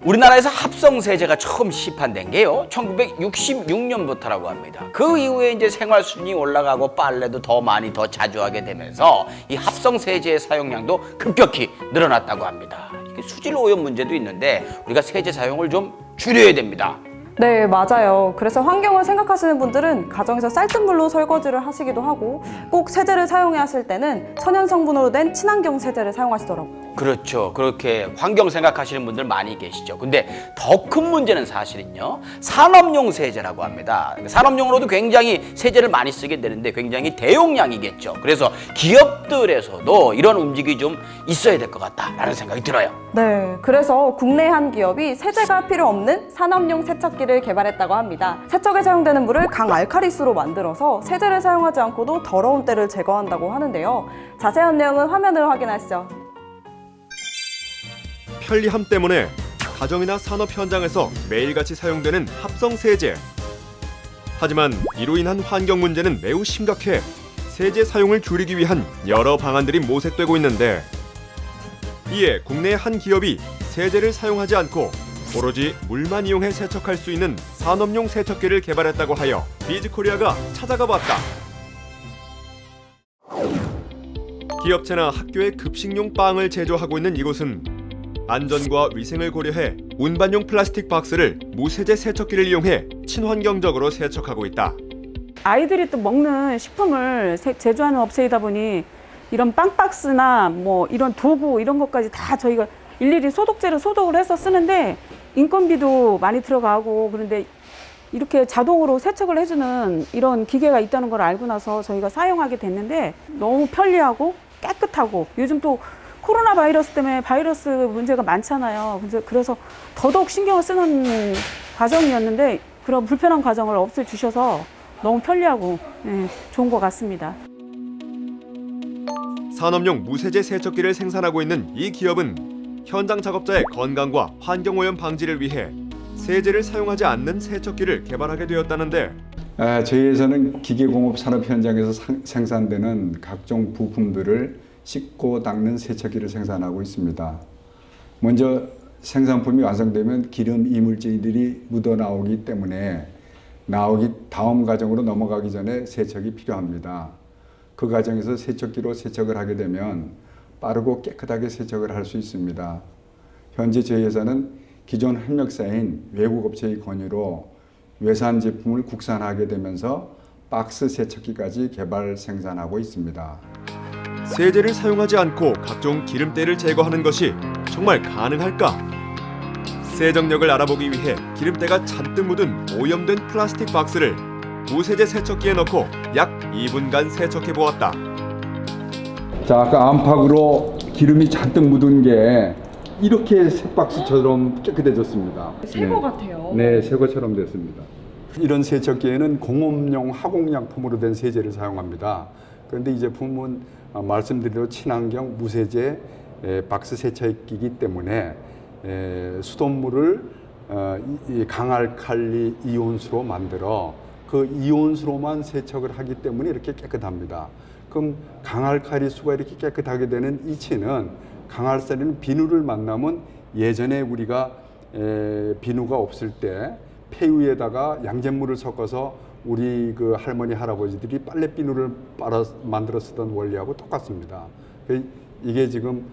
우리나라에서 합성세제가 처음 시판된 게요 1966년부터라고 합니다. 그 이후에 이제 생활 수준이 올라가고 빨래도 더 많이 더 자주 하게 되면서 이 합성세제의 사용량도 급격히 늘어났다고 합니다. 이게 수질 오염 문제도 있는데 우리가 세제 사용을 좀 줄여야 됩니다. 네, 맞아요. 그래서 환경을 생각하시는 분들은 가정에서 쌀뜨물로 설거지를 하시기도 하고 꼭 세제를 사용해야 하실 때는 천연 성분으로 된 친환경 세제를 사용하시더라고요. 그렇죠. 그렇게 환경 생각하시는 분들 많이 계시죠. 근데 더 큰 문제는 사실은요 산업용 세제라고 합니다. 산업용으로도 굉장히 세제를 많이 쓰게 되는데 굉장히 대용량이겠죠. 그래서 기업들에서도 이런 움직임이 좀 있어야 될 것 같다라는 생각이 들어요. 네, 그래서 국내 한 기업이 세제가 필요 없는 산업용 세척기를 개발했다고 합니다. 세척에 사용되는 물을 강알칼리수로 만들어서 세제를 사용하지 않고도 더러운 때를 제거한다고 하는데요. 자세한 내용은 화면을 확인하시죠. 편리함 때문에 가정이나 산업 현장에서 매일같이 사용되는 합성 세제. 하지만 이로 인한 환경 문제는 매우 심각해 세제 사용을 줄이기 위한 여러 방안들이 모색되고 있는데 이에 국내 한 기업이 세제를 사용하지 않고 오로지 물만 이용해 세척할 수 있는 산업용 세척기를 개발했다고 하여 비즈코리아가 찾아가 봤다. 기업체나 학교의 급식용 빵을 제조하고 있는 이곳은 안전과 위생을 고려해 운반용 플라스틱 박스를 무세제 세척기를 이용해 친환경적으로 세척하고 있다. 아이들이 또 먹는 식품을 제조하는 업체이다 보니 이런 빵박스나 뭐 이런 도구 이런 것까지 다 저희가 일일이 소독제로 소독을 해서 쓰는데 인건비도 많이 들어가고 그런데 이렇게 자동으로 세척을 해주는 이런 기계가 있다는 걸 알고 나서 저희가 사용하게 됐는데 너무 편리하고 깨끗하고 요즘 또 코로나 바이러스 때문에 바이러스 문제가 많잖아요. 그래서 더더욱 신경을 쓰는 과정이었는데 그런 불편한 과정을 없애주셔서 너무 편리하고 좋은 것 같습니다. 산업용 무세제 세척기를 생산하고 있는 이 기업은 현장 작업자의 건강과 환경오염 방지를 위해 세제를 사용하지 않는 세척기를 개발하게 되었다는데 저희 회사는 기계공업 산업 현장에서 생산되는 각종 부품들을 씻고 닦는 세척기를 생산하고 있습니다. 먼저 생산품이 완성되면 기름 이물질들이 묻어나오기 때문에 다음 과정으로 넘어가기 전에 세척이 필요합니다. 그 과정에서 세척기로 세척을 하게 되면 빠르고 깨끗하게 세척을 할 수 있습니다. 현재 저희 회사는 기존 협력사인 외국 업체의 권유로 외산 제품을 국산화하게 되면서 박스 세척기까지 개발 생산하고 있습니다. 세제를 사용하지 않고 각종 기름때를 제거하는 것이 정말 가능할까? 세정력을 알아보기 위해 기름때가 잔뜩 묻은 오염된 플라스틱 박스를 무세제 세척기에 넣고 약 2분간 세척해 보았다. 자, 아까 안팎으로 기름이 잔뜩 묻은 게 이렇게 새 박스처럼 깨끗해졌습니다. 새거 같아요. 네, 새 것처럼 됐습니다. 이런 세척기에는 공업용 화공약품으로 된 세제를 사용합니다. 그런데 이 제품은 말씀드린 대로 친환경 무세제 박스 세척기이기 때문에 수돗물을 강알칼리 이온수로 만들어 그 이온수로만 세척을 하기 때문에 이렇게 깨끗합니다. 그럼 강알칼리 수가 이렇게 깨끗하게 되는 이치는 강알쌀이는 비누를 만나면 예전에 우리가 비누가 없을 때 폐유에다가 양잿물을 섞어서 우리 그 할머니 할아버지들이 빨래 비누를 만들어 쓰던 원리하고 똑같습니다. 이게 지금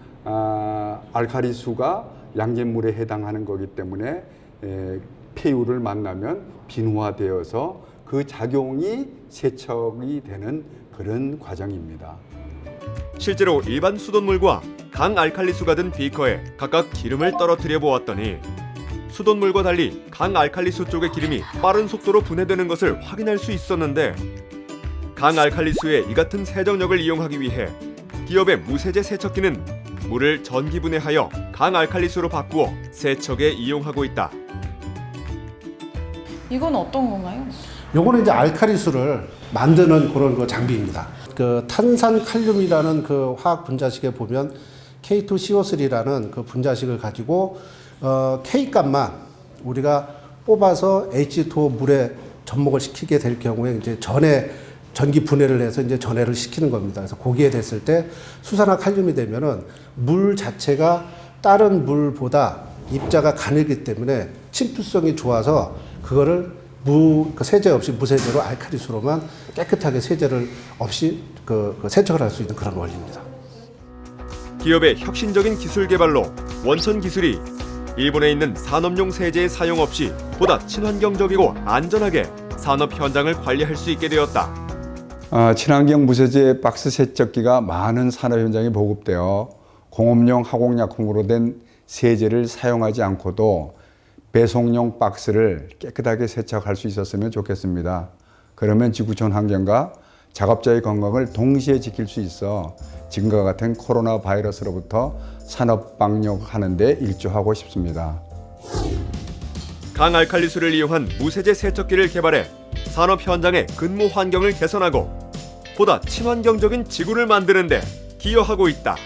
알칼리수가 양잿물에 해당하는 거기 때문에 폐유를 만나면 비누화되어서 그 작용이 세척이 되는 그런 과정입니다. 실제로 일반 수돗물과 강알칼리수가 든 비커에 각각 기름을 떨어뜨려 보았더니 수돗물과 달리 강알칼리수 쪽의 기름이 빠른 속도로 분해되는 것을 확인할 수 있었는데 강알칼리수의 이 같은 세정력을 이용하기 위해 기업의 무세제 세척기는 물을 전기 분해하여 강알칼리수로 바꾸어 세척에 이용하고 있다. 이건 어떤 건가요? 요거는 이제 알칼리수를 만드는 그런 그 장비입니다. 그 탄산칼륨이라는 그 화학 분자식에 보면 K2CO3라는 그 분자식을 가지고 K 값만 우리가 뽑아서 H2O 물에 접목을 시키게 될 경우에 이제 전기 분해를 해서 이제 전해를 시키는 겁니다. 그래서 거기에 됐을 때 수산화칼륨이 되면은 물 자체가 다른 물보다 입자가 가늘기 때문에 침투성이 좋아서 그거를 세제 없이 무세제로 알칼리수로만 깨끗하게 세제를 없이 세척을 할 수 있는 그런 원리입니다. 기업의 혁신적인 기술 개발로 원천 기술이 일본에 있는 산업용 세제의 사용 없이 보다 친환경적이고 안전하게 산업 현장을 관리할 수 있게 되었다. 친환경 무세제 박스 세척기가 많은 산업 현장에 보급되어 공업용 화공약품으로 된 세제를 사용하지 않고도 배송용 박스를 깨끗하게 세척할 수 있었으면 좋겠습니다. 그러면 지구촌 환경과 작업자의 건강을 동시에 지킬 수 있어 지금과 같은 코로나 바이러스로부터 산업 방역하는 데 일조하고 싶습니다. 강알칼리수를 이용한 무세제 세척기를 개발해 산업 현장의 근무 환경을 개선하고 보다 친환경적인 지구를 만드는 데 기여하고 있다.